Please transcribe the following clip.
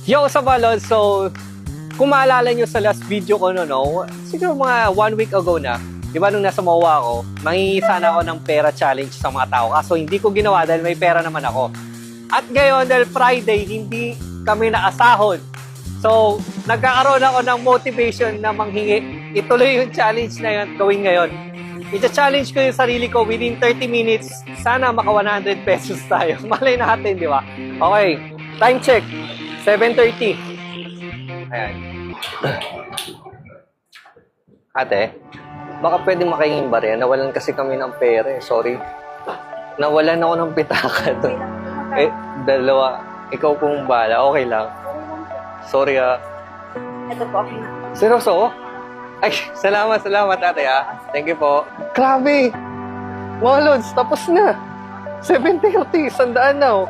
Yo, sa balon, so, kung maalala nyo sa last video ko, no, siguro mga 1 week ago na, di ba nung nasa MOA ako, mangingi sana ako ng pera challenge sa mga tao. Kaso hindi ko ginawa dahil may pera naman ako. At ngayon, dahil Friday, hindi kami nakasahod. So, nagkakaroon ako ng motivation na manghingi. Ituloy yung challenge na yun, gawin ngayon. Ita-challenge ko yung sarili ko within 30 minutes. Sana maka 100 pesos tayo. Malay natin, di ba? Okay, time check. 7:30. Ayan. Ate, baka pwede makingin ba rin? Nawalan kasi kami ng pera eh. Sorry. Nawalan ako ng pitaka doon. Eh, dalawa. Ikaw pong bala. Okay lang. Sorry ah. Ito po, okay na. Seryoso? Ay, salamat ate ah. Thank you po. Grabe! Mga lods, tapos na. 7:30, sandaan na oh.